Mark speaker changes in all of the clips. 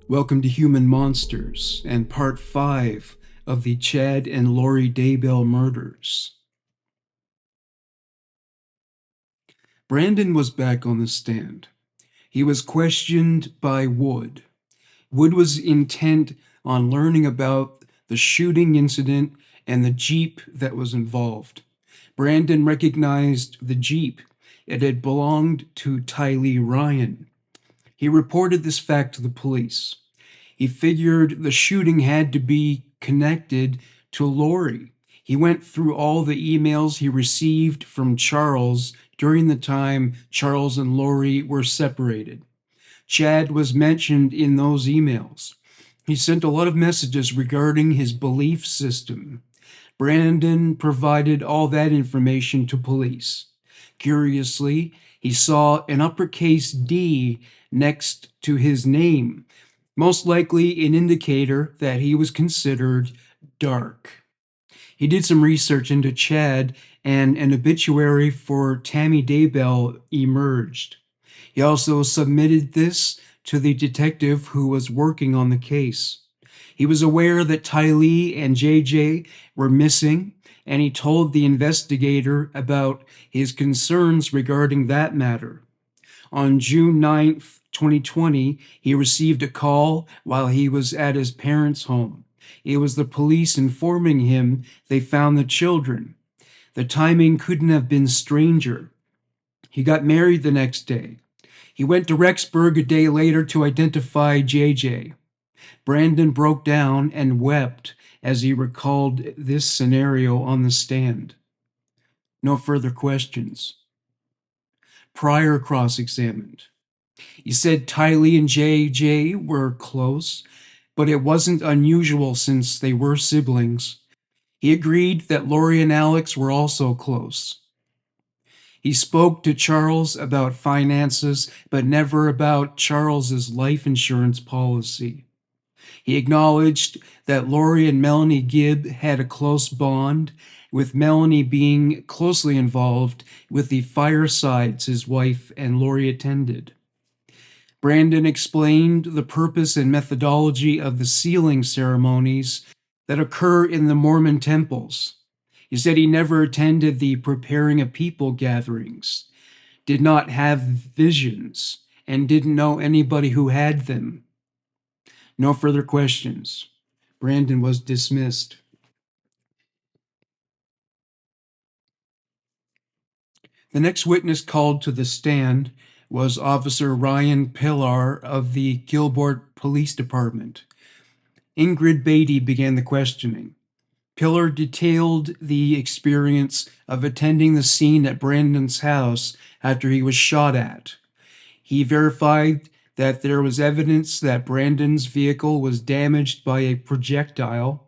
Speaker 1: Welcome to Human Monsters and Part 5 of the Chad and Lori Daybell murders. Brandon was back on the stand. He was questioned by Wood. Wood was intent on learning about the shooting incident and the Jeep that was involved. Brandon recognized the Jeep. It had belonged to Tylee Ryan. He reported this fact to the police. He figured the shooting had to be connected to Lori. He went through all the emails he received from Charles during the time Charles and Lori were separated. Chad was mentioned in those emails. He sent a lot of messages regarding his belief system. Brandon provided all that information to police. Curiously, he saw an uppercase D next to his name, most likely an indicator that he was considered dark. He did some research into Chad, and an obituary for Tammy Daybell emerged. He also submitted this to the detective who was working on the case. He was aware that Tylee and JJ were missing, and he told the investigator about his concerns regarding that matter. On June 9th, 2020, he received a call while he was at his parents' home. It was the police informing him they found the children. The timing couldn't have been stranger. He got married the next day. He went to Rexburg a day later to identify JJ. Brandon broke down and wept as he recalled this scenario on the stand. No further questions. Pryor cross-examined. He said Tylee and JJ were close, but it wasn't unusual since they were siblings. He agreed that Lori and Alex were also close. He spoke to Charles about finances, but never about Charles's life insurance policy. He acknowledged that Lori and Melanie Gibb had a close bond, with Melanie being closely involved with the firesides his wife and Lori attended. Brandon explained the purpose and methodology of the sealing ceremonies that occur in the Mormon temples. He said he never attended the preparing a people gatherings, did not have visions, and didn't know anybody who had them. No further questions. Brandon was dismissed. The next witness called to the stand was Officer Ryan Pillar of the Gilbert Police Department. Ingrid Beatty began the questioning. Pillar detailed the experience of attending the scene at Brandon's house after he was shot at. He verified that there was evidence that Brandon's vehicle was damaged by a projectile.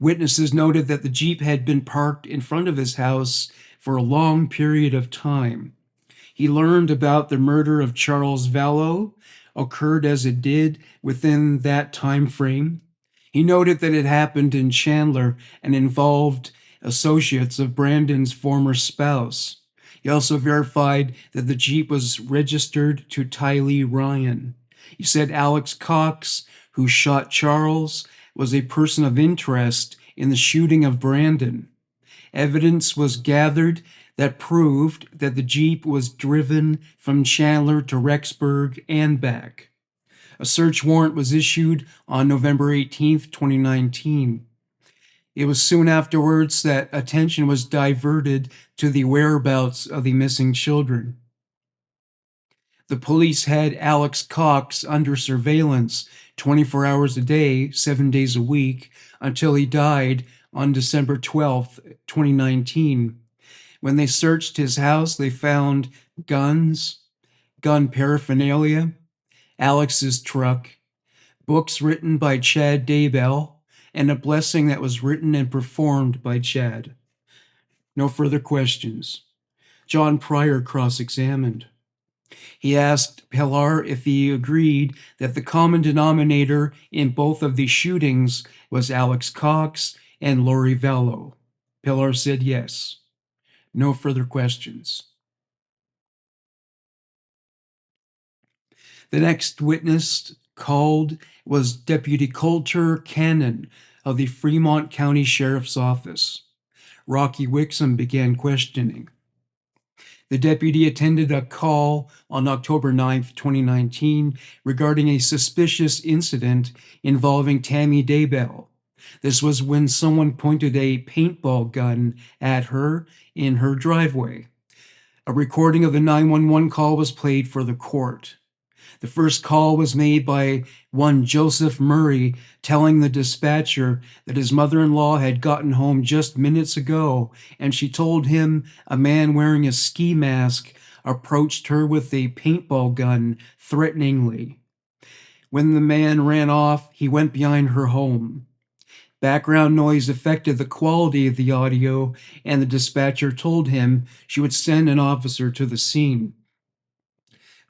Speaker 1: Witnesses noted that the Jeep had been parked in front of his house for a long period of time. He learned about the murder of Charles Vallow occurred as it did within that time frame. He noted that it happened in Chandler and involved associates of Brandon's former spouse. He also verified that the Jeep was registered to Tylee Ryan. He said Alex Cox, who shot Charles, was a person of interest in the shooting of Brandon. Evidence was gathered that proved that the Jeep was driven from Chandler to Rexburg and back. A search warrant was issued on November 18, 2019. It was soon afterwards that attention was diverted to the whereabouts of the missing children. The police had Alex Cox under surveillance 24 hours a day, 7 days a week, until he died on December 12, 2019. When they searched his house, they found guns, gun paraphernalia, Alex's truck, books written by Chad Daybell, and a blessing that was written and performed by Chad. No further questions. John Pryor cross-examined. He asked Pillar if he agreed that the common denominator in both of these shootings was Alex Cox and Lori Vallow. Pillar said yes. No further questions. The next witness called was Deputy Coulter Cannon of the Fremont County Sheriff's Office. Rocky Wixom began questioning. The deputy attended a call on October 9, 2019, regarding a suspicious incident involving Tammy Daybell. This was when someone pointed a paintball gun at her in her driveway. A recording of the 911 call was played for the court. The first call was made by one Joseph Murray, telling the dispatcher that his mother-in-law had gotten home just minutes ago, and she told him a man wearing a ski mask approached her with a paintball gun threateningly. When the man ran off, he went behind her home. Background noise affected the quality of the audio, and the dispatcher told him she would send an officer to the scene.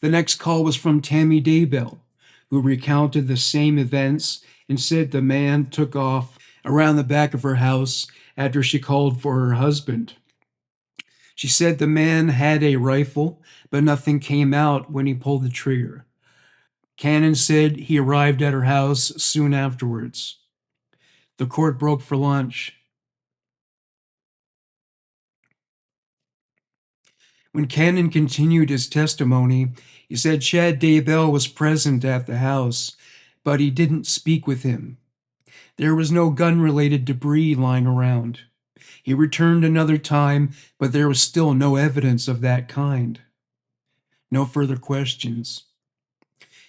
Speaker 1: The next call was from Tammy Daybell, who recounted the same events and said the man took off around the back of her house after she called for her husband. She said the man had a rifle, but nothing came out when he pulled the trigger. Cannon said he arrived at her house soon afterwards. The court broke for lunch. When Cannon continued his testimony, he said Chad Daybell was present at the house, but he didn't speak with him. There was no gun-related debris lying around. He returned another time, but there was still no evidence of that kind. No further questions.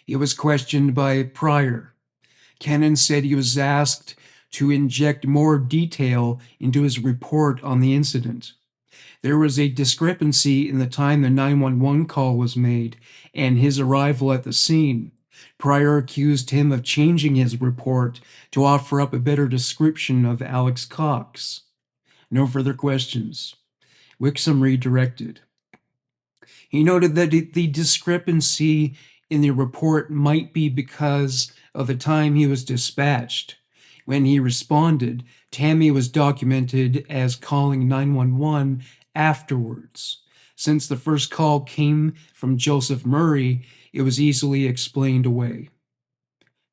Speaker 1: He was questioned by Pryor. Cannon said he was asked to inject more detail into his report on the incident. There was a discrepancy in the time the 911 call was made and his arrival at the scene. Pryor accused him of changing his report to offer up a better description of Alex Cox. No further questions. Wixom redirected. He noted that the discrepancy in the report might be because of the time he was dispatched. When he responded, Tammy was documented as calling 911 afterwards. Since the first call came from Joseph Murray, it was easily explained away.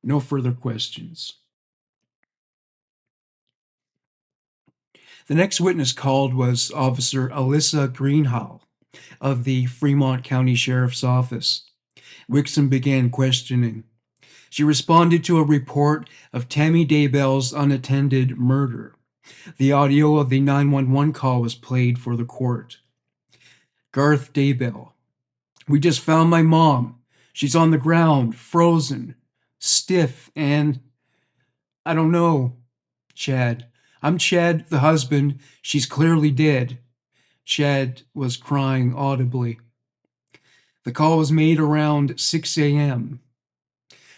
Speaker 1: No further questions. The next witness called was Officer Alyssa Greenhall of the Fremont County Sheriff's Office. Wixom began questioning. She responded to a report of Tammy Daybell's unattended murder. The audio of the 911 call was played for the court. Garth Daybell. We just found my mom. She's on the ground, frozen, stiff, and I don't know. Chad. I'm Chad, the husband. She's clearly dead. Chad was crying audibly. The call was made around 6 a.m.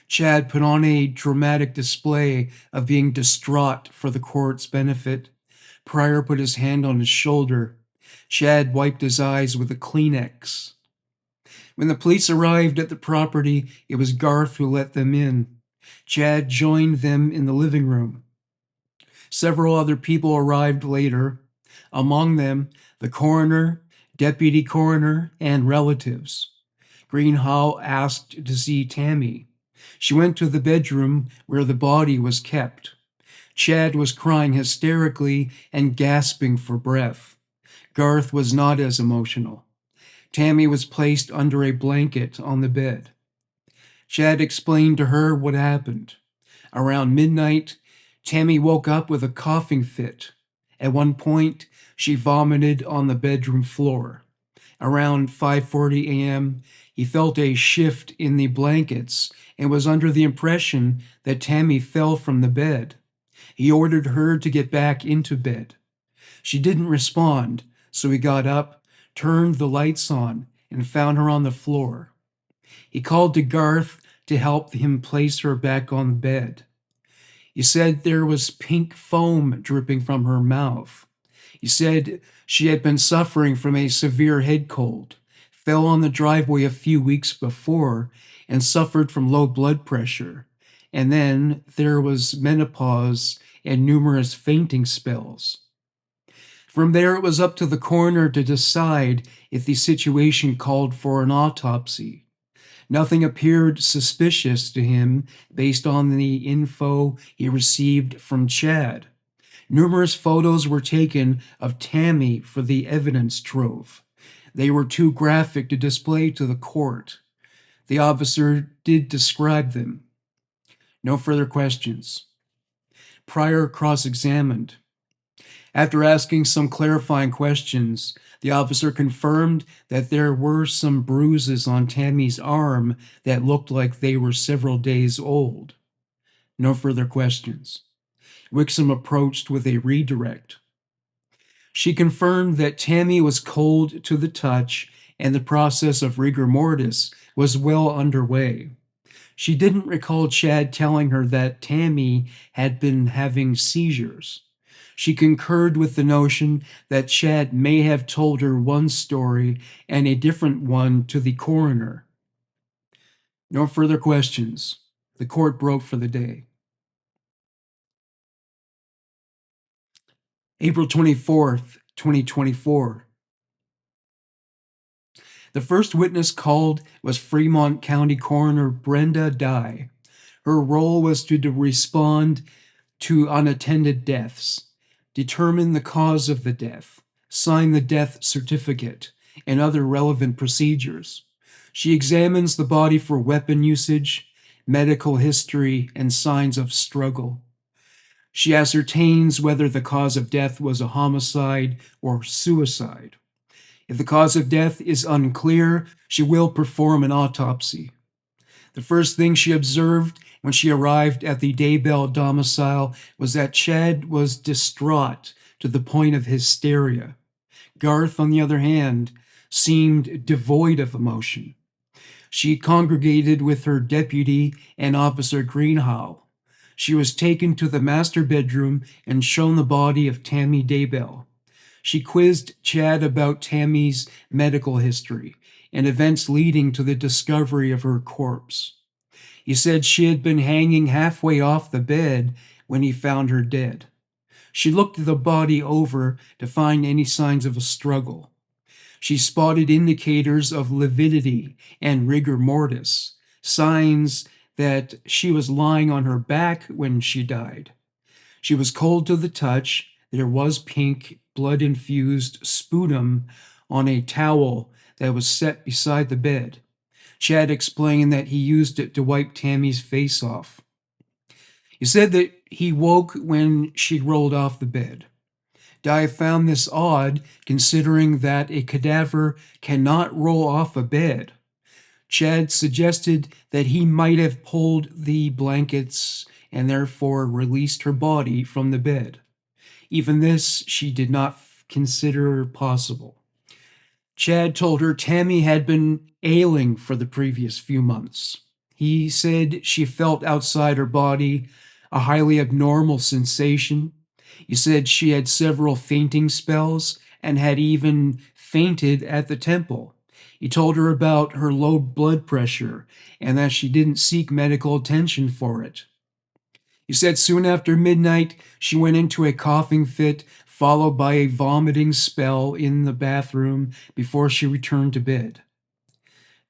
Speaker 1: Chad put on a dramatic display of being distraught for the court's benefit. Pryor put his hand on his shoulder. Chad wiped his eyes with a Kleenex. When the police arrived at the property, it was Garth who let them in. Chad joined them in the living room. Several other people arrived later, among them the coroner, deputy coroner, and relatives. Greenhall asked to see Tammy. She went to the bedroom where the body was kept. Chad was crying hysterically and gasping for breath. Garth was not as emotional. Tammy was placed under a blanket on the bed. Chad explained to her what happened. Around midnight, Tammy woke up with a coughing fit. At one point, she vomited on the bedroom floor. Around 5:40 a.m., he felt a shift in the blankets and was under the impression that Tammy fell from the bed. He ordered her to get back into bed. She didn't respond, so he got up, turned the lights on, and found her on the floor. He called to Garth to help him place her back on the bed. He said there was pink foam dripping from her mouth. He said she had been suffering from a severe head cold, fell on the driveway a few weeks before, and suffered from low blood pressure. And then there was menopause and numerous fainting spells. From there, it was up to the coroner to decide if the situation called for an autopsy. Nothing appeared suspicious to him based on the info he received from Chad. Numerous photos were taken of Tammy for the evidence trove. They were too graphic to display to the court. The officer did describe them. No further questions. Pryor cross-examined. After asking some clarifying questions, the officer confirmed that there were some bruises on Tammy's arm that looked like they were several days old. No further questions. Wixom approached with a redirect. She confirmed that Tammy was cold to the touch and the process of rigor mortis was well underway. She didn't recall Chad telling her that Tammy had been having seizures. She concurred with the notion that Chad may have told her one story and a different one to the coroner. No further questions. The court broke for the day. April 24th, 2024. The first witness called was Fremont County Coroner Brenda Dye. Her role was to respond to unattended deaths, determine the cause of the death, sign the death certificate, and other relevant procedures. She examines the body for weapon usage, medical history, and signs of struggle. She ascertains whether the cause of death was a homicide or suicide. If the cause of death is unclear, she will perform an autopsy. The first thing she observed when she arrived at the Daybell domicile was that Chad was distraught to the point of hysteria. Garth, on the other hand, seemed devoid of emotion. She congregated with her deputy and Officer Greenhow. She was taken to the master bedroom and shown the body of Tammy Daybell. She quizzed Chad about Tammy's medical history and events leading to the discovery of her corpse. He said she had been hanging halfway off the bed when he found her dead. She looked the body over to find any signs of a struggle. She spotted indicators of lividity and rigor mortis, signs that she was lying on her back when she died. She was cold to the touch. There was pink, blood-infused sputum on a towel that was set beside the bed. Chad explained that he used it to wipe Tammy's face off. He said that he woke when she rolled off the bed. Dye found this odd, considering that a cadaver cannot roll off a bed. Chad suggested that he might have pulled the blankets and therefore released her body from the bed. Even this she did not consider possible. Chad told her Tammy had been ailing for the previous few months. He said she felt outside her body a highly abnormal sensation. He said she had several fainting spells and had even fainted at the temple. He told her about her low blood pressure and that she didn't seek medical attention for it. He said soon after midnight she went into a coughing fit, followed by a vomiting spell in the bathroom before she returned to bed.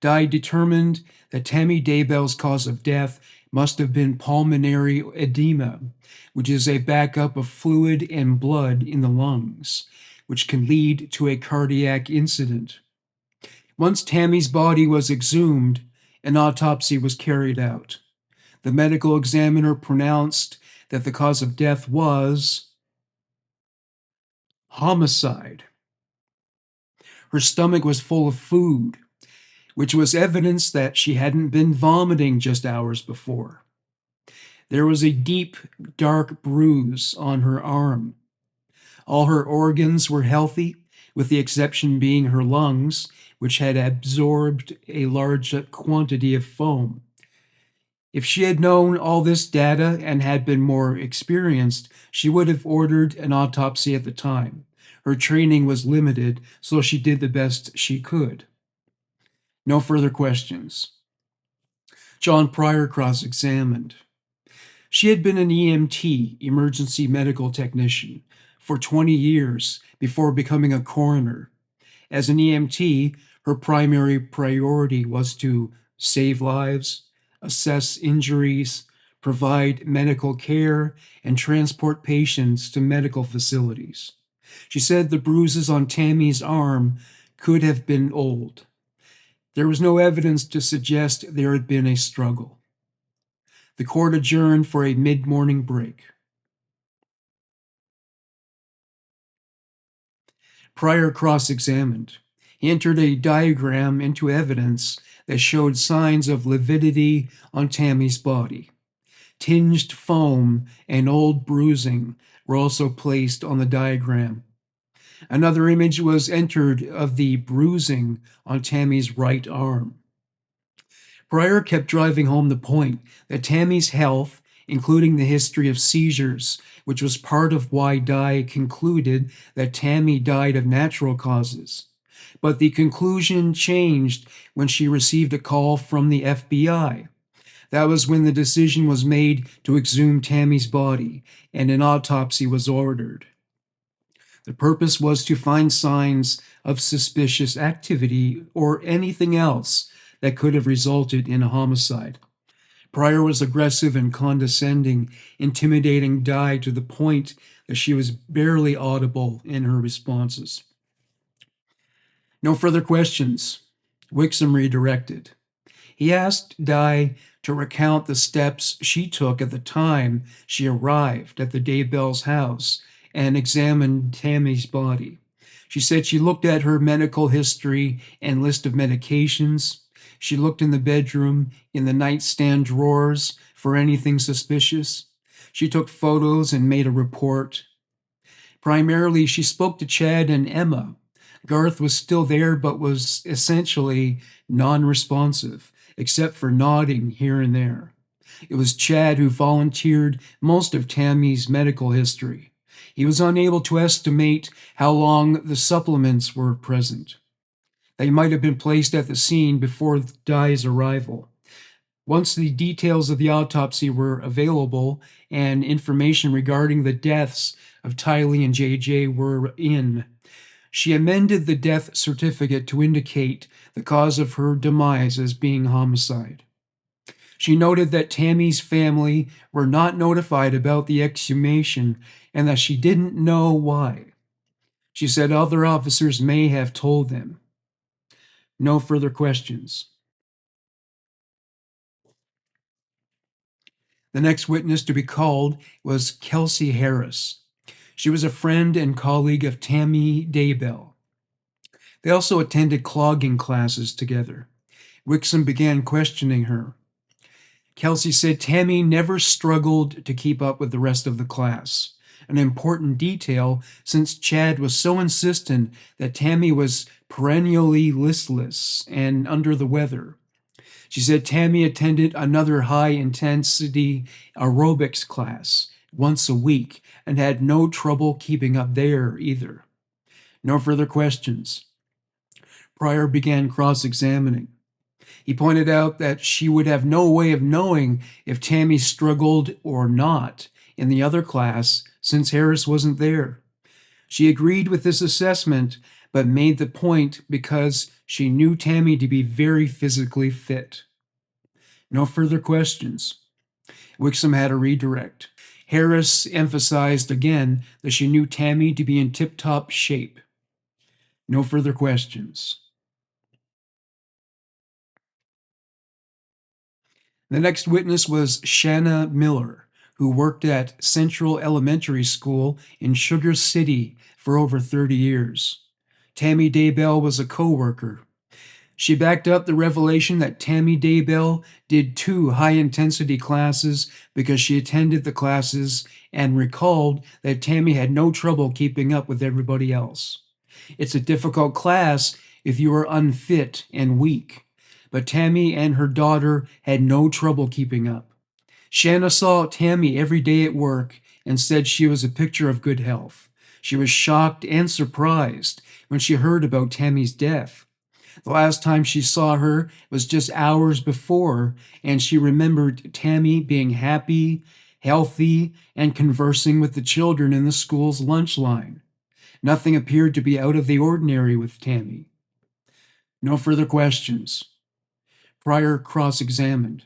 Speaker 1: Dye determined that Tammy Daybell's cause of death must have been pulmonary edema, which is a backup of fluid and blood in the lungs, which can lead to a cardiac incident. Once Tammy's body was exhumed, an autopsy was carried out. The medical examiner pronounced that the cause of death was homicide. Her stomach was full of food, which was evidence that she hadn't been vomiting just hours before. There was a deep, dark bruise on her arm. All her organs were healthy, with the exception being her lungs, which had absorbed a large quantity of foam. If she had known all this data and had been more experienced, she would have ordered an autopsy at the time. Her training was limited, so she did the best she could. No further questions. John Pryor cross-examined. She had been an EMT, emergency medical technician, for 20 years before becoming a coroner. As an EMT, her primary priority was to save lives, assess injuries, provide medical care, and transport patients to medical facilities. She said the bruises on Tammy's arm could have been old. There was no evidence to suggest there had been a struggle. The court adjourned for a mid morning break. Pryor cross examined. He entered a diagram into evidence that showed signs of lividity on Tammy's body. Tinged foam and old bruising were also placed on the diagram. Another image was entered of the bruising on Tammy's right arm. Pryor kept driving home the point that Tammy's health, including the history of seizures, which was part of why Dye concluded that Tammy died of natural causes. But the conclusion changed when she received a call from the FBI. That was when the decision was made to exhume Tammy's body, and an autopsy was ordered. The purpose was to find signs of suspicious activity or anything else that could have resulted in a homicide. Pryor was aggressive and condescending, intimidating Dye to the point that she was barely audible in her responses. No further questions. Wixom redirected. He asked Dye to recount the steps she took at the time she arrived at the Daybell's house and examined Tammy's body. She said she looked at her medical history and list of medications. She looked in the bedroom, in the nightstand drawers for anything suspicious. She took photos and made a report. Primarily, she spoke to Chad and Emma. Garth was still there, but was essentially non-responsive, except for nodding here and there. It was Chad who volunteered most of Tammy's medical history. He was unable to estimate how long the supplements were present. They might have been placed at the scene before Dye's arrival. Once the details of the autopsy were available and information regarding the deaths of Tylee and JJ were in, she amended the death certificate to indicate the cause of her demise as being homicide. She noted that Tammy's family were not notified about the exhumation and that she didn't know why. She said other officers may have told them. No further questions. The next witness to be called was Kelsey Harris. She was a friend and colleague of Tammy Daybell. They also attended clogging classes together. Wixom began questioning her. Kelsey said Tammy never struggled to keep up with the rest of the class, an important detail since Chad was so insistent that Tammy was perennially listless and under the weather. She said Tammy attended another high-intensity aerobics class once a week and had no trouble keeping up there either. No further questions. Pryor began cross-examining. He pointed out that she would have no way of knowing if Tammy struggled or not in the other class since Harris wasn't there. She agreed with this assessment, but made the point because she knew Tammy to be very physically fit. No further questions. Wixom had a redirect. Harris emphasized again that she knew Tammy to be in tip-top shape. No further questions. The next witness was Shanna Miller, who worked at Central Elementary School in Sugar City for over 30 years. Tammy Daybell was a co-worker. She backed up the revelation that Tammy Daybell did 2 high-intensity classes because she attended the classes and recalled that Tammy had no trouble keeping up with everybody else. It's a difficult class if you are unfit and weak, but Tammy and her daughter had no trouble keeping up. Shanna saw Tammy every day at work and said she was a picture of good health. She was shocked and surprised when she heard about Tammy's death. The last time she saw her was just hours before, and she remembered Tammy being happy, healthy, and conversing with the children in the school's lunch line. Nothing appeared to be out of the ordinary with Tammy. No further questions. Prior cross-examined.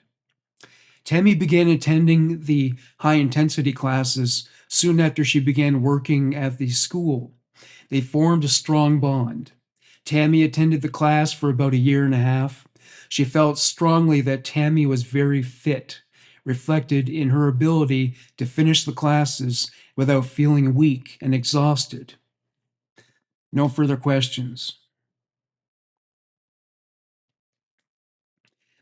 Speaker 1: Tammy began attending the high-intensity classes soon after she began working at the school. They formed a strong bond. Tammy attended the class for about a year and a half. She felt strongly that Tammy was very fit, reflected in her ability to finish the classes without feeling weak and exhausted. No further questions.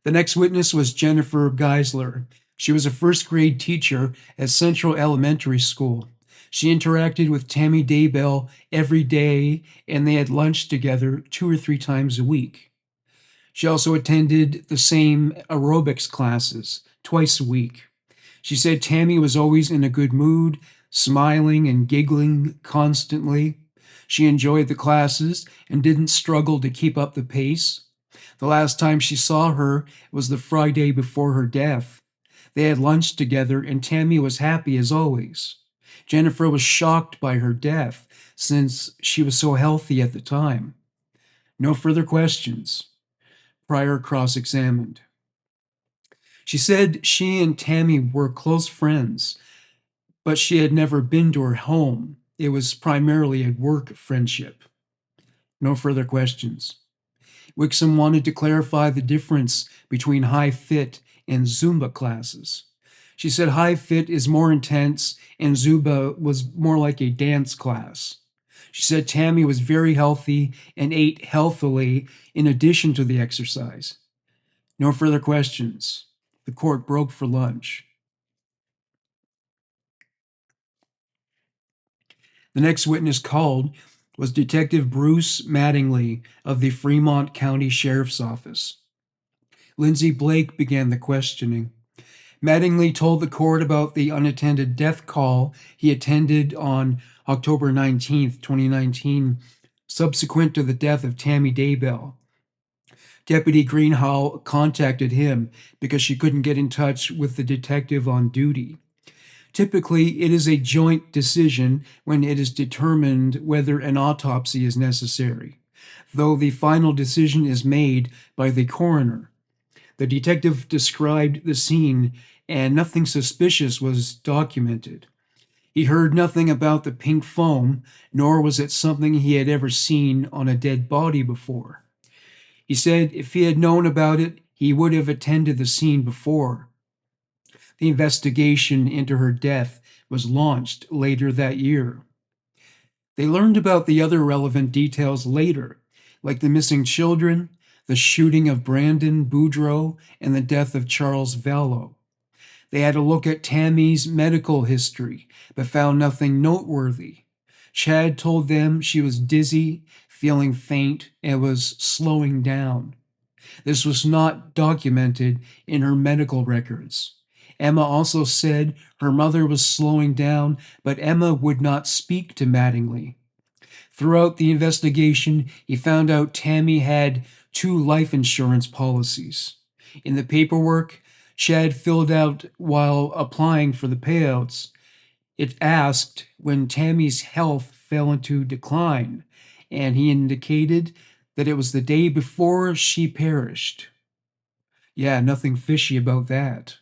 Speaker 1: The next witness was Jennifer Geisler. She was a first grade teacher at Central Elementary School. She interacted with Tammy Daybell every day, and they had lunch together 2 or 3 times a week. She also attended the same aerobics classes twice a week. She said Tammy was always in a good mood, smiling and giggling constantly. She enjoyed the classes and didn't struggle to keep up the pace. The last time she saw her was the Friday before her death. They had lunch together, and Tammy was happy as always. Jennifer was shocked by her death since she was so healthy at the time. No further questions. Prior cross examined. She said she and Tammy were close friends, but she had never been to her home. It was primarily a work friendship. No further questions. Wixom wanted to clarify the difference between high fit and Zumba classes. She said high fit is more intense and Zumba was more like a dance class. She said Tammy was very healthy and ate healthily in addition to the exercise. No further questions. The court broke for lunch. The next witness called was Detective Bruce Mattingly of the Fremont County Sheriff's Office. Lindsay Blake began the questioning. Mattingly told the court about the unattended death call he attended on October 19, 2019, subsequent to the death of Tammy Daybell. Deputy Greenhall contacted him because she couldn't get in touch with the detective on duty. Typically, it is a joint decision when it is determined whether an autopsy is necessary, though the final decision is made by the coroner. The detective described the scene, and nothing suspicious was documented. He heard nothing about the pink foam, nor was it something he had ever seen on a dead body before. He said if he had known about it, he would have attended the scene before. The investigation into her death was launched later that year. They learned about the other relevant details later, like the missing children, the shooting of Brandon Boudreaux, and the death of Charles Vallow. They had a look at Tammy's medical history, but found nothing noteworthy. Chad told them she was dizzy, feeling faint, and was slowing down. This was not documented in her medical records. Emma also said her mother was slowing down, but Emma would not speak to Mattingly. Throughout the investigation, he found out Tammy had 2 life insurance policies. In the paperwork Chad filled out while applying for the payouts, it asked when Tammy's health fell into decline, and he indicated that it was the day before she perished. Yeah, nothing fishy about that.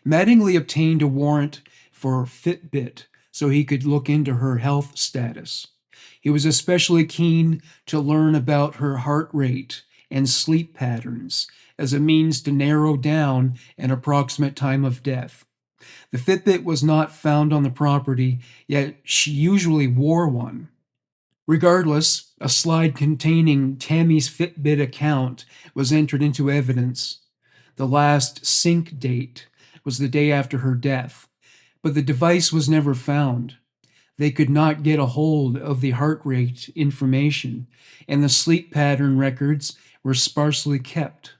Speaker 1: Mattingly obtained a warrant for Fitbit so he could look into her health status. He was especially keen to learn about her heart rate and sleep patterns as a means to narrow down an approximate time of death. The Fitbit was not found on the property, yet she usually wore one. Regardless, a slide containing Tammy's Fitbit account was entered into evidence. The last sync date was the day after her death, but the device was never found. They could not get a hold of the heart rate information, and the sleep pattern records were sparsely kept.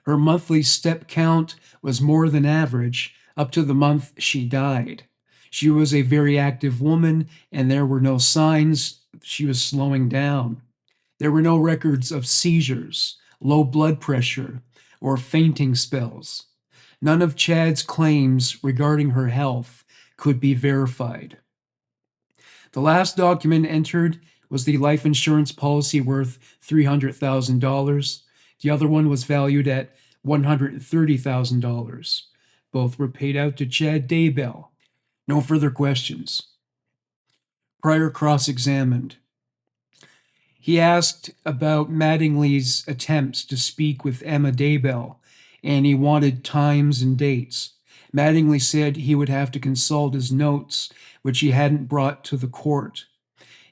Speaker 1: Her monthly step count was more than average up to the month she died. She was a very active woman, and there were no signs she was slowing down. There were no records of seizures, low blood pressure, or fainting spells. None of Chad's claims regarding her health could be verified. The last document entered was the life insurance policy worth $300,000. The other one was valued at $130,000. Both were paid out to Chad Daybell. No further questions. Pryor cross-examined. He asked about Mattingly's attempts to speak with Emma Daybell, and he wanted times and dates. Mattingly said he would have to consult his notes, which he hadn't brought to the court.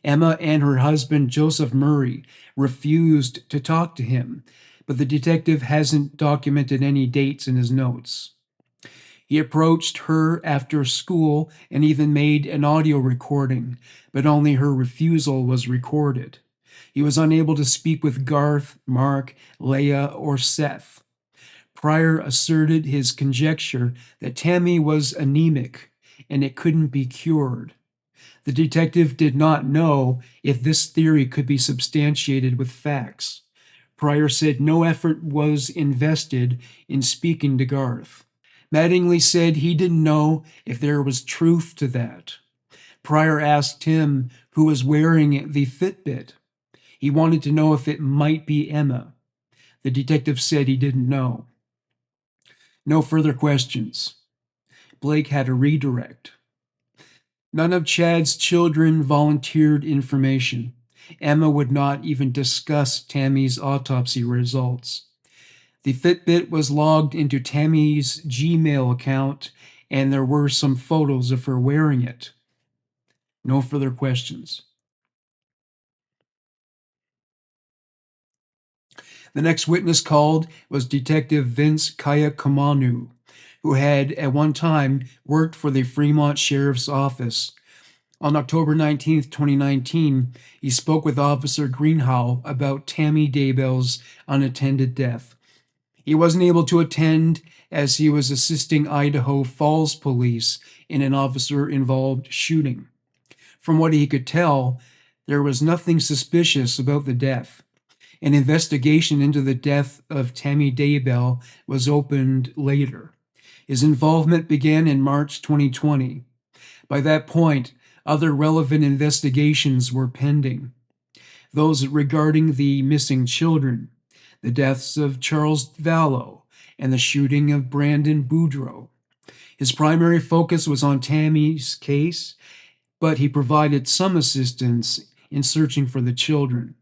Speaker 1: Emma and her husband, Joseph Murray, refused to talk to him, but the detective hasn't documented any dates in his notes. He approached her after school and even made an audio recording, but only her refusal was recorded. He was unable to speak with Garth, Mark, Leah, or Seth. Pryor asserted his conjecture that Tammy was anemic and it couldn't be cured. The detective did not know if this theory could be substantiated with facts. Pryor said no effort was invested in speaking to Garth. Mattingly said he didn't know if there was truth to that. Pryor asked him who was wearing the Fitbit. He wanted to know if it might be Emma. The detective said he didn't know. No further questions. Blake had a redirect. None of Chad's children volunteered information. Emma would not even discuss Tammy's autopsy results. The Fitbit was logged into Tammy's Gmail account, and there were some photos of her wearing it. No further questions. The next witness called was Detective Vince Kayakamanu, who had at one time worked for the Fremont Sheriff's Office. On October 19, 2019, he spoke with Officer Greenhow about Tammy Daybell's unattended death. He wasn't able to attend as he was assisting Idaho Falls Police in an officer-involved shooting. From what he could tell, there was nothing suspicious about the death. An investigation into the death of Tammy Daybell was opened later. His involvement began in March 2020. By that point, other relevant investigations were pending. Those regarding the missing children, the deaths of Charles Vallow, and the shooting of Brandon Boudreaux. His primary focus was on Tammy's case, but he provided some assistance in searching for the children.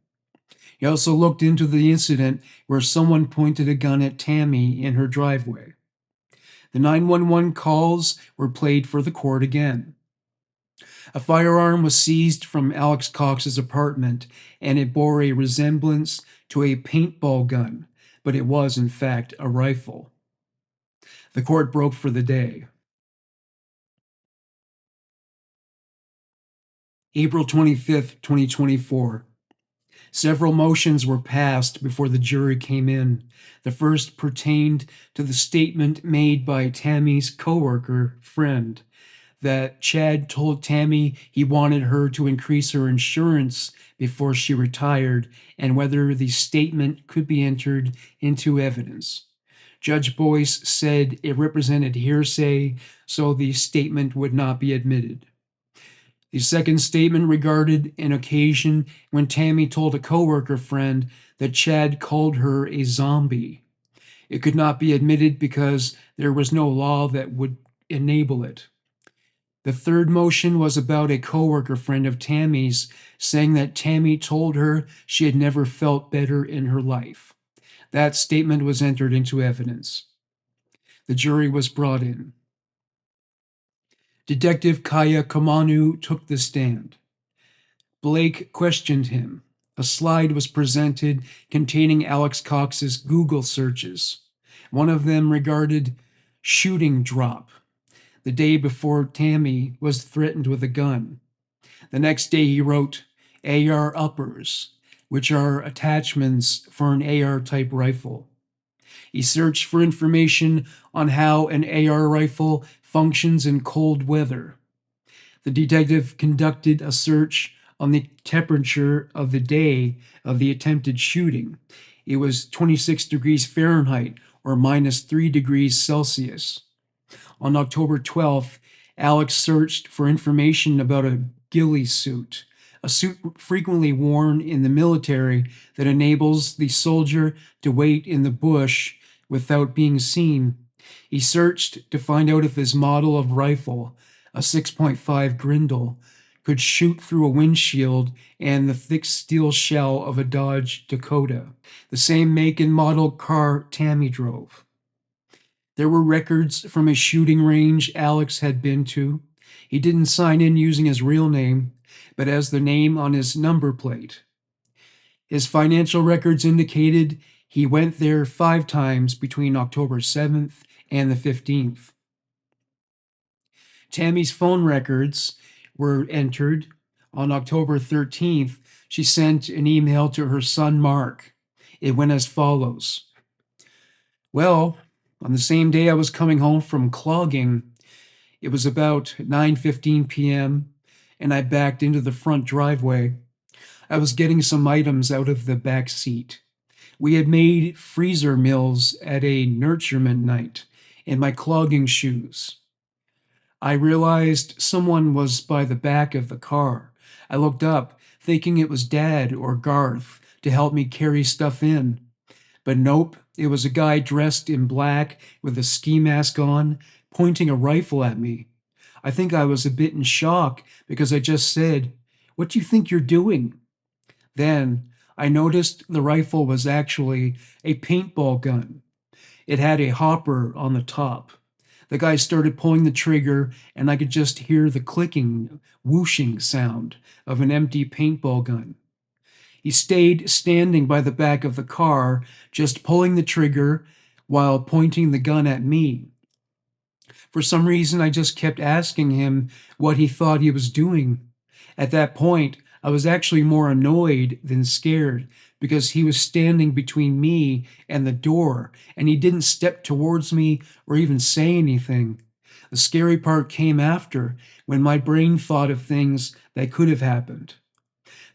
Speaker 1: He also looked into the incident where someone pointed a gun at Tammy in her driveway. The 911 calls were played for the court again. A firearm was seized from Alex Cox's apartment, and it bore a resemblance to a paintball gun, but it was, in fact, a rifle. The court broke for the day. April 25th, 2024. Several motions were passed before the jury came in. The first pertained to the statement made by Tammy's coworker, friend, that Chad told Tammy he wanted her to increase her insurance before she retired, and whether the statement could be entered into evidence. Judge Boyce said it represented hearsay, so the statement would not be admitted. The second statement regarded an occasion when Tammy told a coworker friend that Chad called her a zombie. It could not be admitted because there was no law that would enable it. The third motion was about a coworker friend of Tammy's saying that Tammy told her she had never felt better in her life. That statement was entered into evidence. The jury was brought in. Detective Kaya Kamanu took the stand. Blake questioned him. A slide was presented containing Alex Cox's Google searches. One of them regarded shooting drop, the day before Tammy was threatened with a gun. The next day he wrote AR uppers, which are attachments for an AR-type rifle. He searched for information on how an AR rifle functions in cold weather. The detective conducted a search on the temperature of the day of the attempted shooting. It was 26 degrees Fahrenheit or minus 3 degrees Celsius. On October 12th, Alex searched for information about a ghillie suit, a suit frequently worn in the military that enables the soldier to wait in the bush without being seen. He searched to find out if his model of rifle, a 6.5 Grindle, could shoot through a windshield and the thick steel shell of a Dodge Dakota, the same make and model car Tammy drove. There were records from a shooting range Alex had been to. He didn't sign in using his real name, but as the name on his number plate. His financial records indicated he went there 5 times between October 7th and the 15th. Tammy's phone records were entered. On October 13th, she sent an email to her son Mark. It went as follows. Well, on the same day I was coming home from clogging, it was about 9:15 p.m., and I backed into the front driveway. I was getting some items out of the back seat. We had made freezer meals at a nurturement night in my clogging shoes. I realized someone was by the back of the car. I looked up, thinking it was Dad or Garth to help me carry stuff in. But nope, it was a guy dressed in black with a ski mask on, pointing a rifle at me. I think I was a bit in shock because I just said, "What do you think you're doing?" Then I noticed the rifle was actually a paintball gun. It had a hopper on the top. The guy started pulling the trigger, and I could just hear the clicking, whooshing sound of an empty paintball gun. He stayed standing by the back of the car, just pulling the trigger while pointing the gun at me. For some reason, I just kept asking him what he thought he was doing. At that point, I was actually more annoyed than scared because he was standing between me and the door, and he didn't step towards me or even say anything. The scary part came after, when my brain thought of things that could have happened.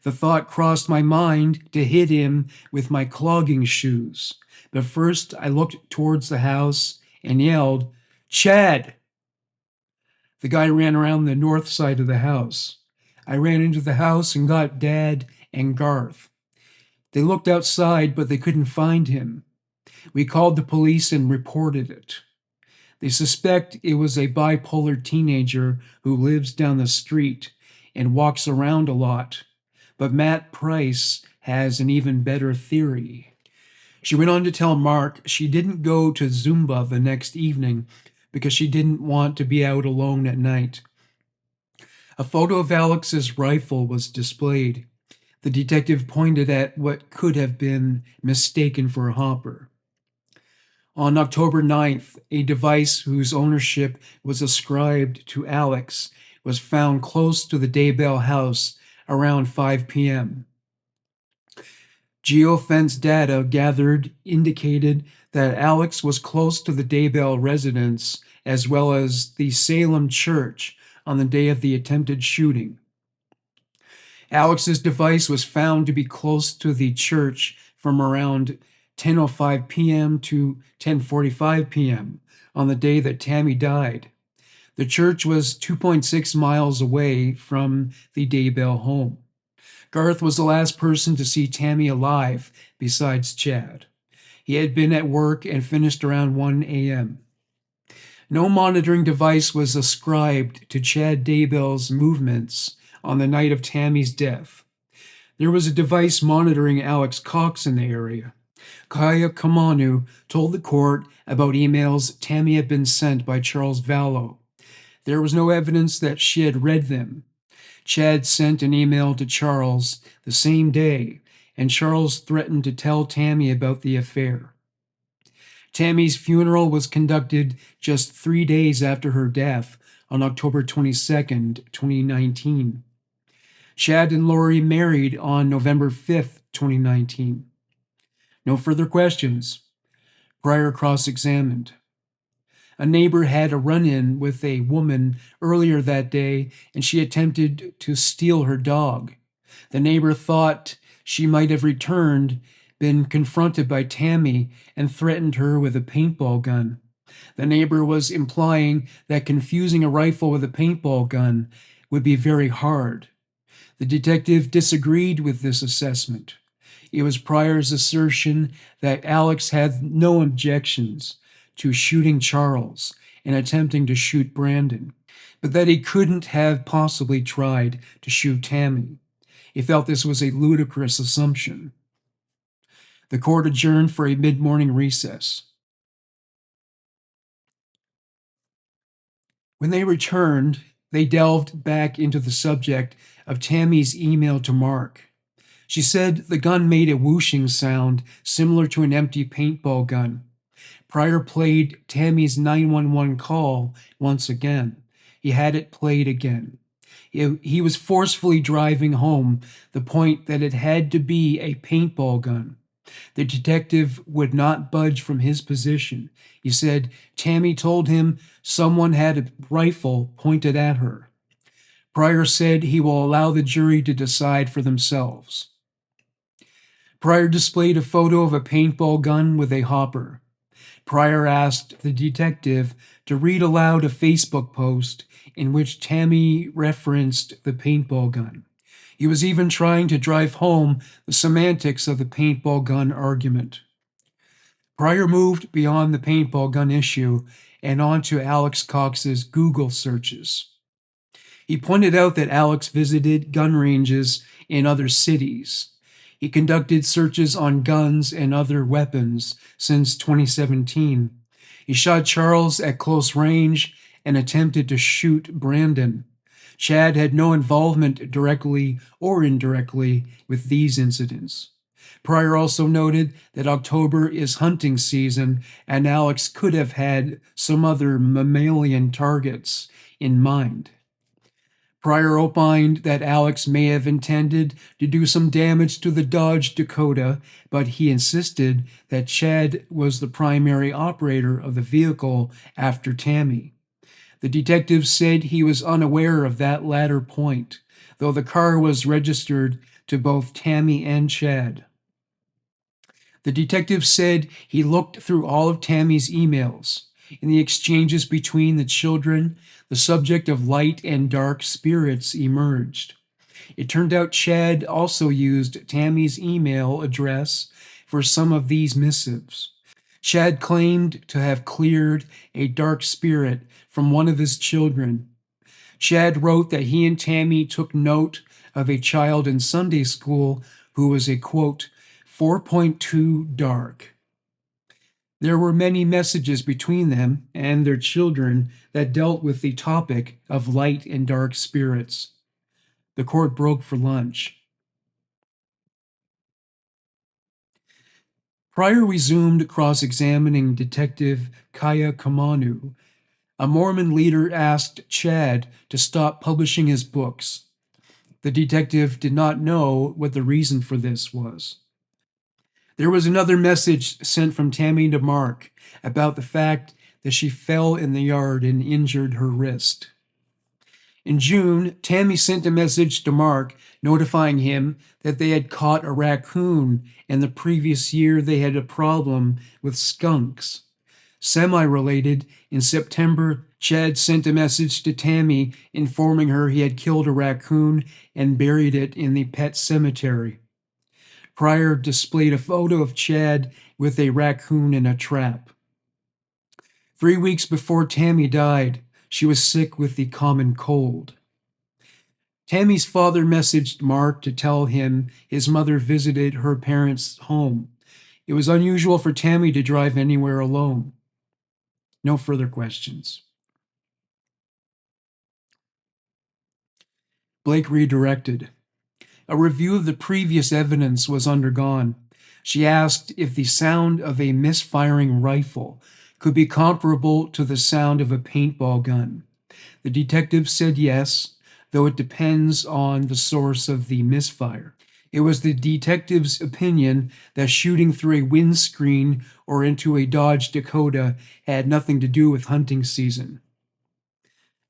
Speaker 1: The thought crossed my mind to hit him with my clogging shoes. But first, I looked towards the house and yelled, "Chad!" The guy ran around the north side of the house. I ran into the house and got Dad and Garth. They looked outside, but they couldn't find him. We called the police and reported it. They suspect it was a bipolar teenager who lives down the street and walks around a lot. But Matt Price has an even better theory. She went on to tell Mark she didn't go to Zumba the next evening because she didn't want to be out alone at night. A photo of Alex's rifle was displayed. The detective pointed at what could have been mistaken for a hopper. On October 9th, a device whose ownership was ascribed to Alex was found close to the Daybell house around 5 p.m. Geofence data gathered indicated that Alex was close to the Daybell residence as well as the Salem church on the day of the attempted shooting. Alex's device was found to be close to the church from around 10:05 p.m. to 10:45 p.m. on the day that Tammy died. The church was 2.6 miles away from the Daybell home. Garth was the last person to see Tammy alive besides Chad. He had been at work and finished around 1 a.m. No monitoring device was ascribed to Chad Daybell's movements on the night of Tammy's death. There was a device monitoring Alex Cox in the area. Kaya Kamanu told the court about emails Tammy had been sent by Charles Vallow. There was no evidence that she had read them. Chad sent an email to Charles the same day, and Charles threatened to tell Tammy about the affair. Tammy's funeral was conducted just 3 days after her death on October 22nd, 2019. Chad and Lori married on November 5th, 2019. No further questions. Prior cross-examined. A neighbor had a run-in with a woman earlier that day, and she attempted to steal her dog. The neighbor thought she might have returned, been confronted by Tammy, and threatened her with a paintball gun. The neighbor was implying that confusing a rifle with a paintball gun would be very hard. The detective disagreed with this assessment. It was Pryor's assertion that Alex had no objections to shooting Charles and attempting to shoot Brandon, but that he couldn't have possibly tried to shoot Tammy. He felt this was a ludicrous assumption. The court adjourned for a mid-morning recess. When they returned, they delved back into the subject of Tammy's email to Mark. She said the gun made a whooshing sound similar to an empty paintball gun. Pryor played Tammy's 911 call once again. He had it played again. He was forcefully driving home the point that it had to be a paintball gun. The detective would not budge from his position. He said Tammy told him someone had a rifle pointed at her. Pryor said he will allow the jury to decide for themselves. Pryor displayed a photo of a paintball gun with a hopper. Pryor asked the detective to read aloud a Facebook post in which Tammy referenced the paintball gun. He was even trying to drive home the semantics of the paintball gun argument. Pryor moved beyond the paintball gun issue and onto Alex Cox's Google searches. He pointed out that Alex visited gun ranges in other cities. He conducted searches on guns and other weapons since 2017. He shot Charles at close range and attempted to shoot Brandon. Chad had no involvement directly or indirectly with these incidents. Pryor also noted that October is hunting season and Alex could have had some other mammalian targets in mind. Pryor opined that Alex may have intended to do some damage to the Dodge Dakota, but he insisted that Chad was the primary operator of the vehicle after Tammy. The detective said he was unaware of that latter point, though the car was registered to both Tammy and Chad. The detective said he looked through all of Tammy's emails. In the exchanges between the children, the subject of light and dark spirits emerged. It turned out Chad also used Tammy's email address for some of these missives. Chad claimed to have cleared a dark spirit from one of his children. Chad wrote that he and Tammy took note of a child in Sunday school who was a, quote, 4.2 dark. There were many messages between them and their children that dealt with the topic of light and dark spirits. The court broke for lunch. Pryor resumed cross-examining Detective Kaya Kamanu. A Mormon leader asked Chad to stop publishing his books. The detective did not know what the reason for this was. There was another message sent from Tammy to Mark about the fact that she fell in the yard and injured her wrist. In June, Tammy sent a message to Mark notifying him that they had caught a raccoon and the previous year they had a problem with skunks. Semi-related, in September, Chad sent a message to Tammy informing her he had killed a raccoon and buried it in the pet cemetery. Pryor displayed a photo of Chad with a raccoon in a trap. 3 weeks before Tammy died, she was sick with the common cold. Tammy's father messaged Mark to tell him his mother visited her parents' home. It was unusual for Tammy to drive anywhere alone. No further questions. Blake redirected. A review of the previous evidence was undergone. She asked if the sound of a misfiring rifle could be comparable to the sound of a paintball gun. The detective said yes, though it depends on the source of the misfire. It was the detective's opinion that shooting through a windscreen or into a Dodge Dakota had nothing to do with hunting season.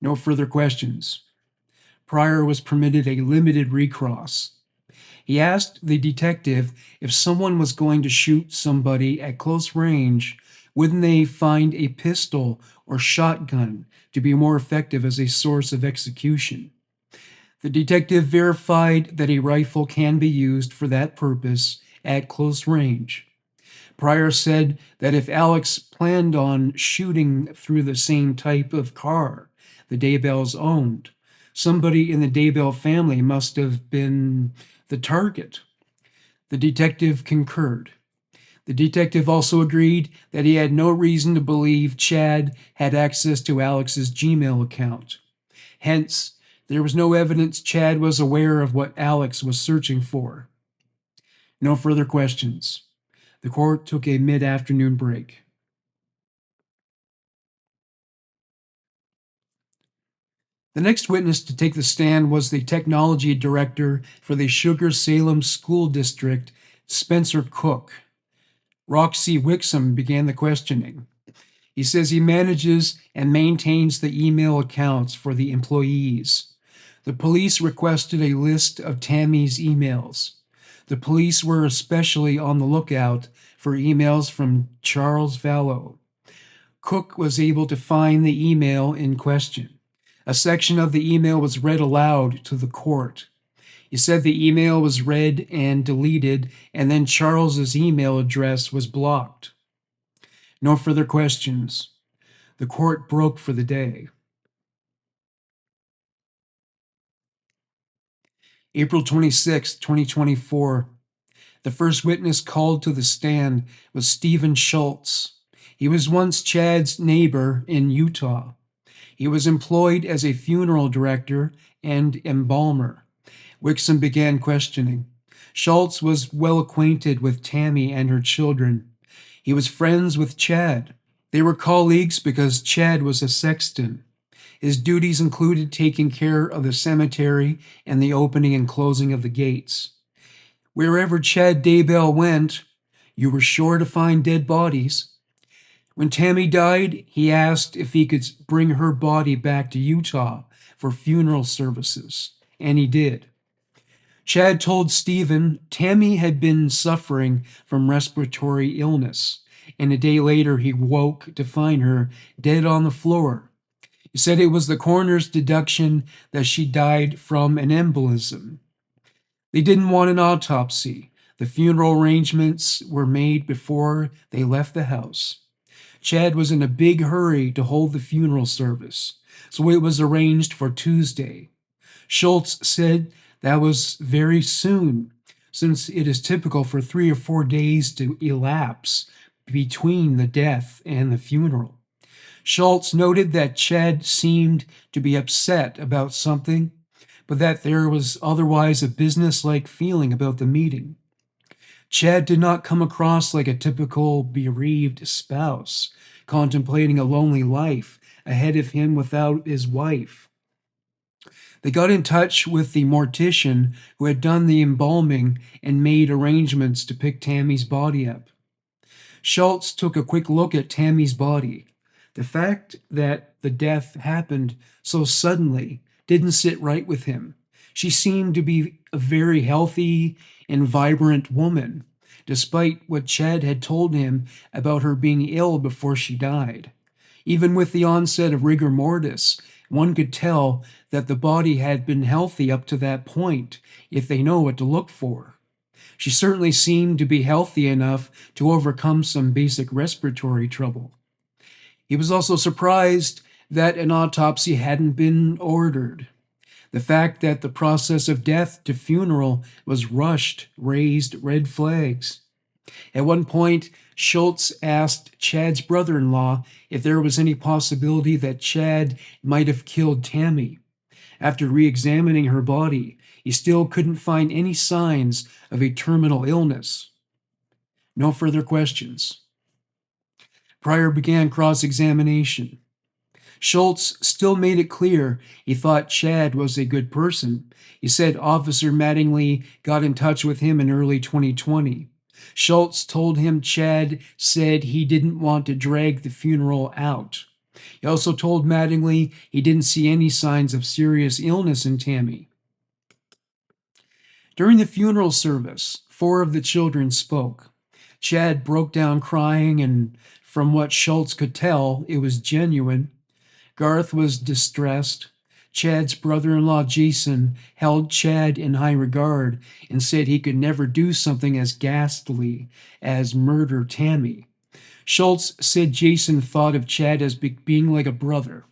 Speaker 1: No further questions. Pryor was permitted a limited recross. He asked the detective if someone was going to shoot somebody at close range, wouldn't they find a pistol or shotgun to be more effective as a source of execution? The detective verified that a rifle can be used for that purpose at close range. Pryor said that if Alex planned on shooting through the same type of car the Daybells owned, somebody in the Daybell family must have been the target. The detective concurred. The detective also agreed that he had no reason to believe Chad had access to Alex's Gmail account. Hence, there was no evidence Chad was aware of what Alex was searching for. No further questions. The court took a mid afternoon break. The next witness to take the stand was the technology director for the Sugar Salem School District, Spencer Cook. Roxy Wixom began the questioning. He says he manages and maintains the email accounts for the employees. The police requested a list of Tammy's emails. The police were especially on the lookout for emails from Charles Vallow. Cook was able to find the email in question. A section of the email was read aloud to the court. He said the email was read and deleted, and then Charles's email address was blocked. No further questions. The court broke for the day. April 26, 2024. The first witness called to the stand was Stephen Schultz. He was once Chad's neighbor in Utah. He was employed as a funeral director and embalmer. Wixom began questioning. Schultz was well acquainted with Tammy and her children. He was friends with Chad. They were colleagues because Chad was a sexton. His duties included taking care of the cemetery and the opening and closing of the gates. Wherever Chad Daybell went, you were sure to find dead bodies. When Tammy died, he asked if he could bring her body back to Utah for funeral services, and he did. Chad told Stephen Tammy had been suffering from respiratory illness, and a day later he woke to find her dead on the floor. He said it was the coroner's deduction that she died from an embolism. They didn't want an autopsy. The funeral arrangements were made before they left the house. Chad was in a big hurry to hold the funeral service, so it was arranged for Tuesday. Schultz said that was very soon, since it is typical for 3 or 4 days to elapse between the death and the funeral. Schultz noted that Chad seemed to be upset about something, but that there was otherwise a businesslike feeling about the meeting. Chad did not come across like a typical bereaved spouse, contemplating a lonely life ahead of him without his wife. They got in touch with the mortician who had done the embalming and made arrangements to pick Tammy's body up. Schultz took a quick look at Tammy's body. The fact that the death happened so suddenly didn't sit right with him. She seemed to be a very healthy and vibrant woman, despite what Chad had told him about her being ill before she died. Even with the onset of rigor mortis, one could tell that the body had been healthy up to that point, if they know what to look for. She certainly seemed to be healthy enough to overcome some basic respiratory trouble. He was also surprised that an autopsy hadn't been ordered. The fact that the process of death to funeral was rushed raised red flags. At one point, Schultz asked Chad's brother-in-law if there was any possibility that Chad might have killed Tammy. After re-examining her body, he still couldn't find any signs of a terminal illness. No further questions. Pryor began cross-examination. Schultz still made it clear he thought Chad was a good person. He said Officer Mattingly got in touch with him in early 2020. Schultz told him Chad said he didn't want to drag the funeral out. He also told Mattingly he didn't see any signs of serious illness in Tammy. During the funeral service, 4 of the children spoke. Chad broke down crying, and from what Schultz could tell, it was genuine. Garth was distressed. Chad's brother in law, Jason, held Chad in high regard and said he could never do something as ghastly as murder Tammy. Schultz said Jason thought of Chad as being like a brother.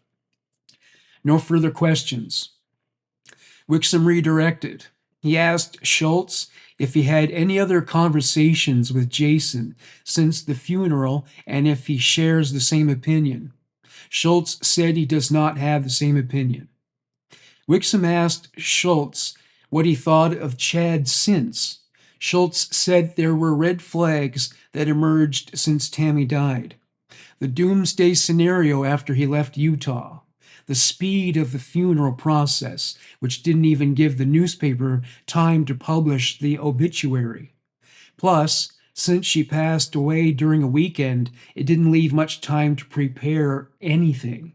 Speaker 1: No further questions. Wixom redirected. He asked Schultz if he had any other conversations with Jason since the funeral and if he shares the same opinion. Schultz said he does not have the same opinion. Wixom asked Schultz what he thought of Chad since. Schultz said there were red flags that emerged since Tammy died. The doomsday scenario after he left Utah. The speed of the funeral process, which didn't even give the newspaper time to publish the obituary. Plus, since she passed away during a weekend, it didn't leave much time to prepare anything.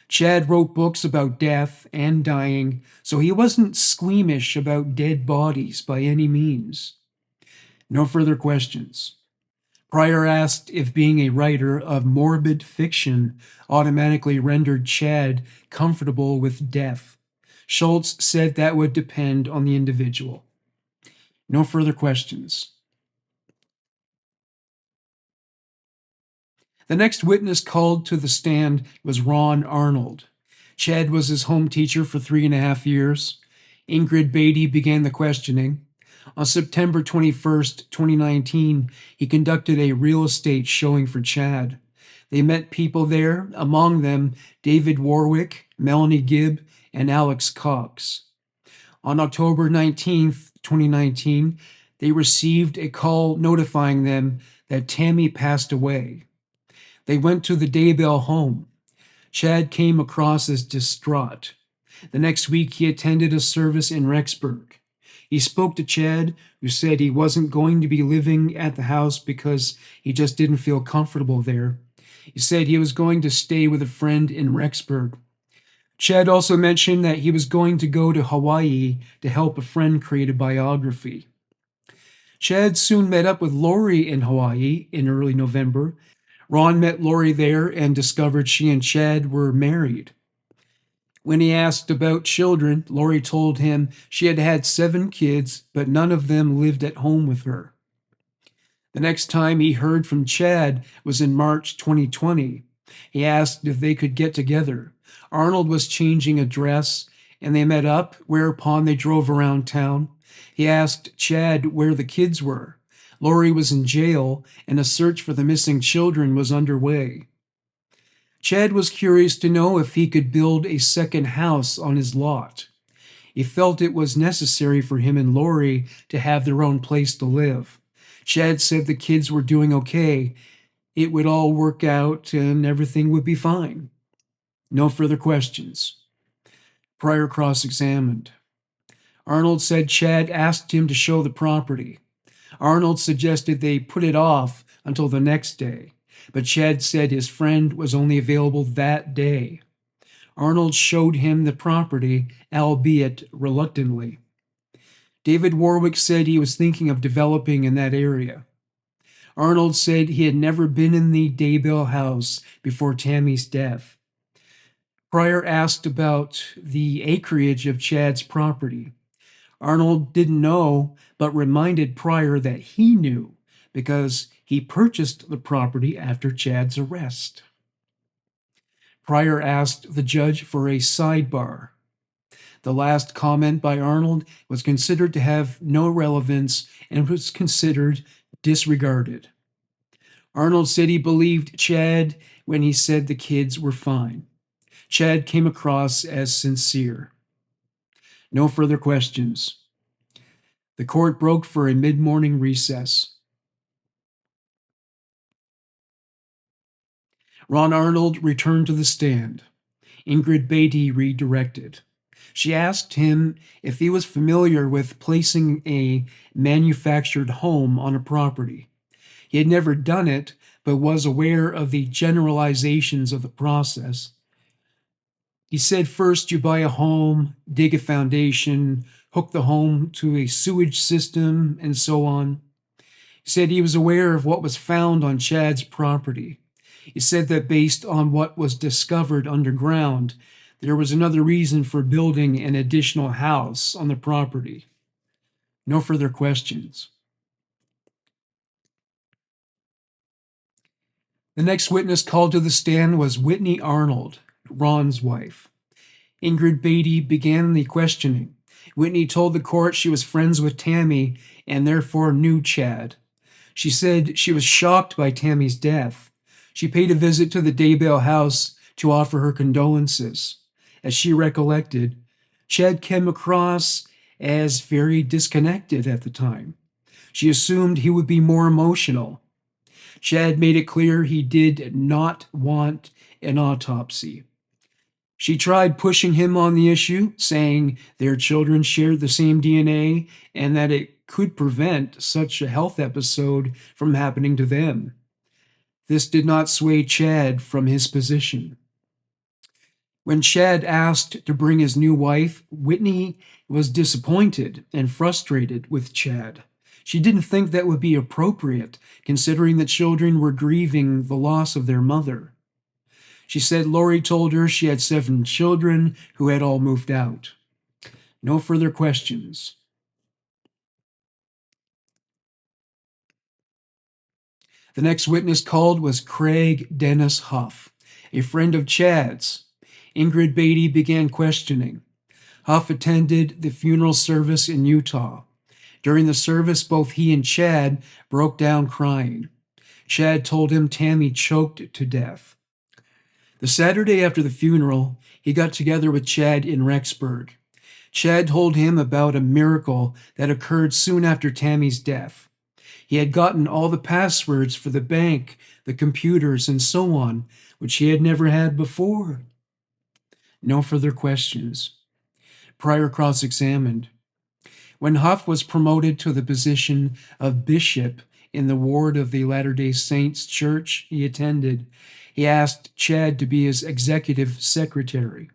Speaker 1: Chad wrote books about death and dying, so he wasn't squeamish about dead bodies by any means. No further questions. Pryor asked if being a writer of morbid fiction automatically rendered Chad comfortable with death. Schultz said that would depend on the individual. No further questions. The next witness called to the stand was Ron Arnold. Chad was his home teacher for 3.5 years. Ingrid Beatty began the questioning. On September 21st, 2019, he conducted a real estate showing for Chad. They met people there, among them David Warwick, Melanie Gibb, and Alex Cox. On October 19th, 2019, they received a call notifying them that Tammy passed away. They went to the Daybell home. Chad came across as distraught. The next week, he attended a service in Rexburg. He spoke to Chad, who said he wasn't going to be living at the house because he just didn't feel comfortable there. He said he was going to stay with a friend in Rexburg. Chad also mentioned that he was going to go to Hawaii to help a friend create a biography. Chad soon met up with Lori in Hawaii in early November. Ron met Lori there and discovered she and Chad were married. When he asked about children, Lori told him she had had 7 kids, but none of them lived at home with her. The next time he heard from Chad was in March 2020. He asked if they could get together. Arnold was changing a dress, and they met up, whereupon they drove around town. He asked Chad where the kids were. Lori was in jail, and a search for the missing children was underway. Chad was curious to know if he could build a second house on his lot. He felt it was necessary for him and Lori to have their own place to live. Chad said the kids were doing okay. It would all work out and everything would be fine. No further questions. Pryor cross-examined. Arnold said Chad asked him to show the property. Arnold suggested they put it off until the next day, but Chad said his friend was only available that day. Arnold showed him the property, albeit reluctantly. David Warwick said he was thinking of developing in that area. Arnold said he had never been in the Daybell house before Tammy's death. Pryor asked about the acreage of Chad's property. Arnold didn't know, but reminded Pryor that he knew because he purchased the property after Chad's arrest. Pryor asked the judge for a sidebar. The last comment by Arnold was considered to have no relevance and was considered disregarded. Arnold said he believed Chad when he said the kids were fine. Chad came across as sincere. No further questions. The court broke for a mid-morning recess. Ron Arnold returned to the stand. Ingrid Beatty redirected. She asked him if he was familiar with placing a manufactured home on a property. He had never done it, but was aware of the generalizations of the process. He said first you buy a home, dig a foundation, hook the home to a sewage system, and so on. He said he was aware of what was found on Chad's property. He said that based on what was discovered underground, There was another reason for building an additional house on the property. No further questions. The next witness called to the stand was Whitney Arnold, Ron's wife. Ingrid Beatty began the questioning. Whitney told the court she was friends with Tammy and therefore knew Chad. She said she was shocked by Tammy's death. She paid a visit to the Daybell house to offer her condolences. As she recollected, Chad came across as very disconnected at the time. She assumed he would be more emotional. Chad made it clear he did not want an autopsy. She tried pushing him on the issue, saying their children shared the same DNA and that it could prevent such a health episode from happening to them. This did not sway Chad from his position. When Chad asked to bring his new wife, Whitney was disappointed and frustrated with Chad. She didn't think that would be appropriate, considering the children were grieving the loss of their mother. She said Lori told her she had 7 children who had all moved out. No further questions. The next witness called was Craig Dennis Huff, a friend of Chad's. Ingrid Beatty began questioning. Huff attended the funeral service in Utah. During the service, both he and Chad broke down crying. Chad told him Tammy choked to death. The Saturday after the funeral, he got together with Chad in Rexburg. Chad told him about a miracle that occurred soon after Tammy's death. He had gotten all the passwords for the bank, the computers, and so on, which he had never had before. No further questions. Pryor cross-examined. When Huff was promoted to the position of bishop in the ward of the Latter-day Saints church he attended, he asked Chad to be his executive secretary.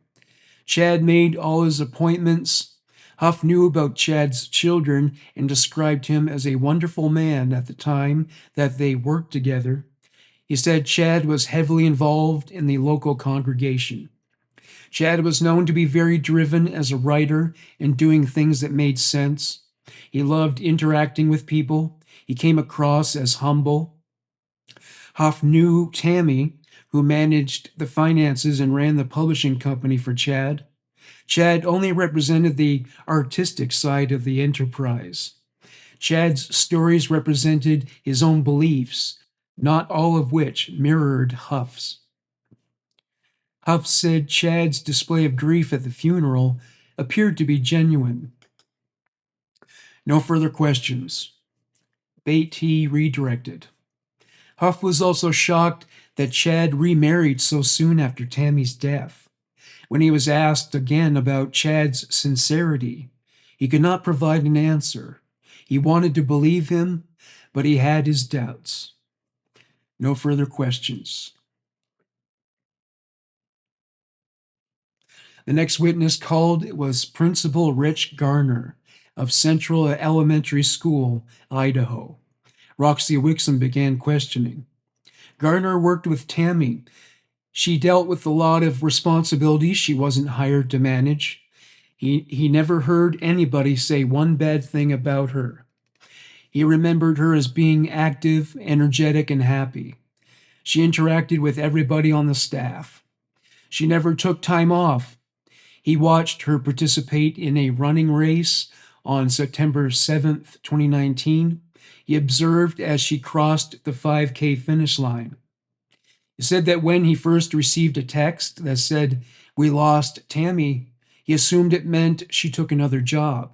Speaker 1: Chad made all his appointments. Huff knew about Chad's children and described him as a wonderful man at the time that they worked together. He said Chad was heavily involved in the local congregation. Chad was known to be very driven as a writer and doing things that made sense. He loved interacting with people. He came across as humble. Huff knew Tammy, who managed the finances and ran the publishing company for Chad. Chad only represented the artistic side of the enterprise. Chad's stories represented his own beliefs, not all of which mirrored Huff's. Huff said Chad's display of grief at the funeral appeared to be genuine. No further questions. Beatty redirected. Huff was also shocked that Chad remarried so soon after Tammy's death. When he was asked again about Chad's sincerity, he could not provide an answer. He wanted to believe him, but he had his doubts. No further questions. The next witness called was Principal Rich Garner of Central Elementary School, Idaho. Roxy Wixom began questioning. Garner worked with Tammy. She dealt with a lot of responsibilities she wasn't hired to manage. He never heard anybody say one bad thing about her. He remembered her as being active, energetic, and happy. She interacted with everybody on the staff. She never took time off. He watched her participate in a running race on September 7th, 2019. He observed as she crossed the 5K finish line. He said that when he first received a text that said, "We lost Tammy," he assumed it meant she took another job.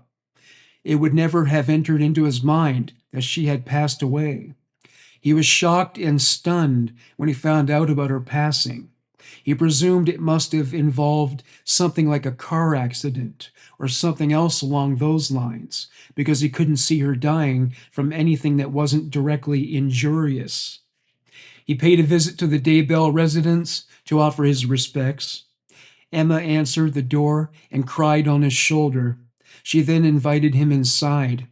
Speaker 1: It would never have entered into his mind that she had passed away. He was shocked and stunned when he found out about her passing. He presumed it must have involved something like a car accident or something else along those lines, because he couldn't see her dying from anything that wasn't directly injurious. He paid a visit to the Daybell residence to offer his respects. Emma answered the door and cried on his shoulder. She then invited him inside.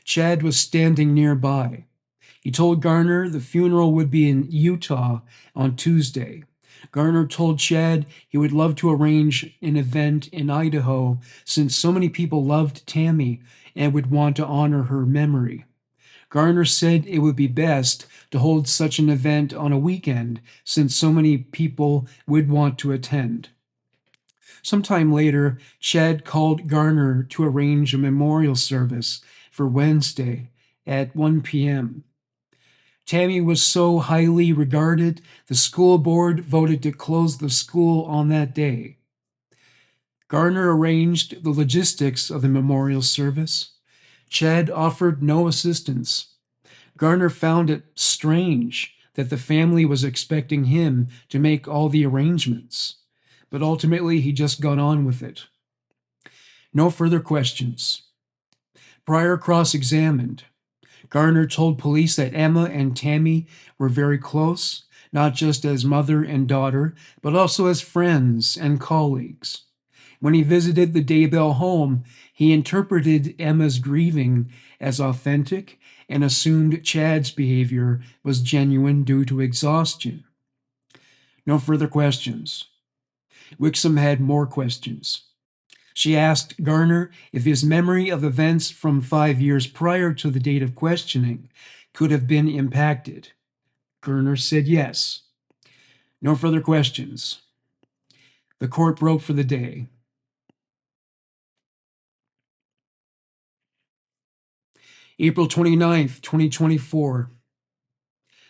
Speaker 1: Chad was standing nearby. He told Garner the funeral would be in Utah on Tuesday. Garner told Chad he would love to arrange an event in Idaho since so many people loved Tammy and would want to honor her memory. Garner said it would be best to hold such an event on a weekend since so many people would want to attend. Sometime later, Chad called Garner to arrange a memorial service for Wednesday at 1 p.m. Tammy was so highly regarded, the school board voted to close the school on that day. Garner arranged the logistics of the memorial service. Chad offered no assistance. Garner found it strange that the family was expecting him to make all the arrangements, but ultimately he just got on with it. No further questions. Pryor cross-examined. Garner told police that Emma and Tammy were very close, not just as mother and daughter, but also as friends and colleagues. When he visited the Daybell home, he interpreted Emma's grieving as authentic and assumed Chad's behavior was genuine due to exhaustion. No further questions. Wixom had more questions. She asked Garner if his memory of events from 5 years prior to the date of questioning could have been impacted. Garner said yes. No further questions. The court broke for the day. April 29th, 2024.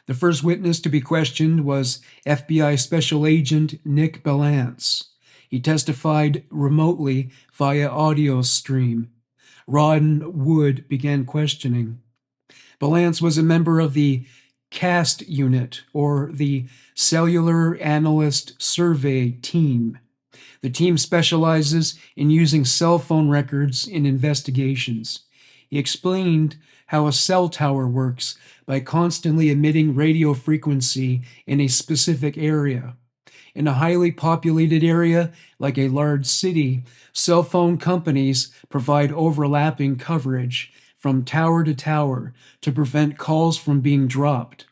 Speaker 1: The first witness to be questioned was FBI Special Agent Nick Balance. He testified remotely via audio stream. Ron Wood began questioning. Balance was a member of the CAST unit, or the Cellular Analyst Survey Team. The team specializes in using cell phone records in investigations. He explained how a cell tower works by constantly emitting radio frequency in a specific area. In a highly populated area, like a large city, cell phone companies provide overlapping coverage from tower to tower to prevent calls from being dropped.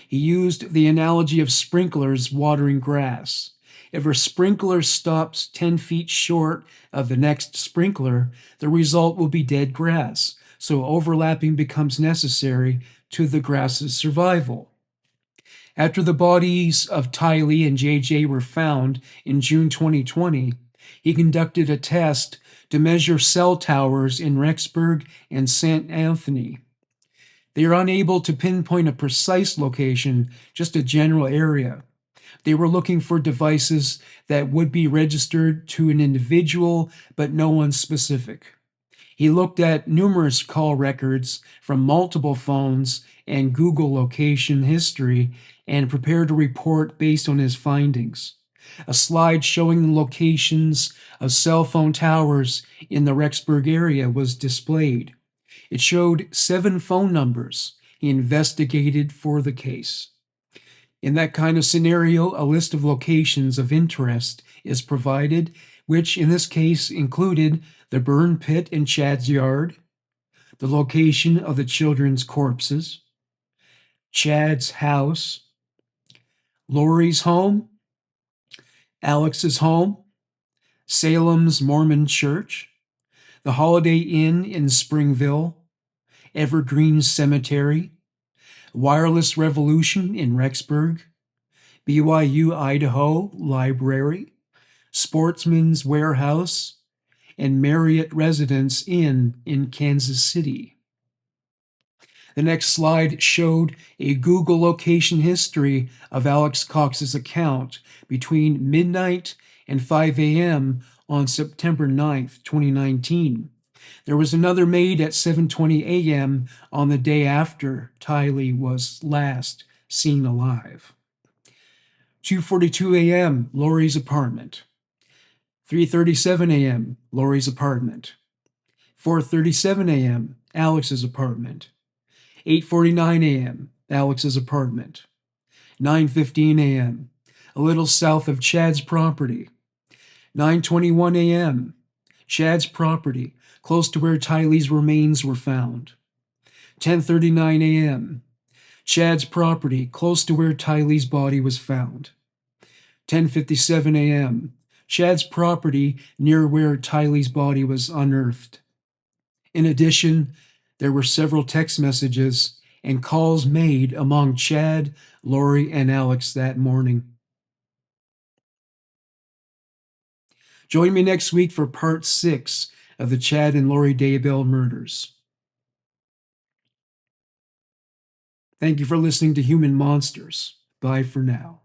Speaker 1: He used the analogy of sprinklers watering grass. If a sprinkler stops 10 feet short of the next sprinkler, the result will be dead grass, so overlapping becomes necessary to the grass's survival. After the bodies of Tylee and JJ were found in June 2020, he conducted a test to measure cell towers in Rexburg and St. Anthony. They are unable to pinpoint a precise location, just a general area. They were looking for devices that would be registered to an individual, but no one specific. He looked at numerous call records from multiple phones and Google location history and prepared a report based on his findings. A slide showing the locations of cell phone towers in the Rexburg area was displayed. It showed 7 phone numbers he investigated for the case. In that kind of scenario, a list of locations of interest is provided, which in this case included the burn pit in Chad's yard, the location of the children's corpses, Chad's house, Lori's home, Alex's home, Salem's Mormon Church, the Holiday Inn in Springville, Evergreen Cemetery, Wireless Revolution in Rexburg, BYU Idaho Library, Sportsman's Warehouse, and Marriott Residence Inn in Kansas City. The next slide showed a Google location history of Alex Cox's account between midnight and 5 a.m. on September 9th, 2019. There was another made at 7:20 a.m. on the day after Tylee was last seen alive. 2:42 a.m., Lori's apartment. 3:37 a.m., Lori's apartment. 4:37 a.m., Alex's apartment. 8:49 a.m., Alex's apartment. 9:15 a.m., a little south of Chad's property. 9:21 a.m., Chad's property, close to where Tylee's remains were found. 10:39 a.m., Chad's property, close to where Tylee's body was found. 10:57 a.m. Chad's property near where Tylee's body was unearthed. In addition, there were several text messages and calls made among Chad, Lori, and Alex that morning. Join me next week for part 6 of the Chad and Lori Daybell murders. Thank you for listening to Human Monsters. Bye for now.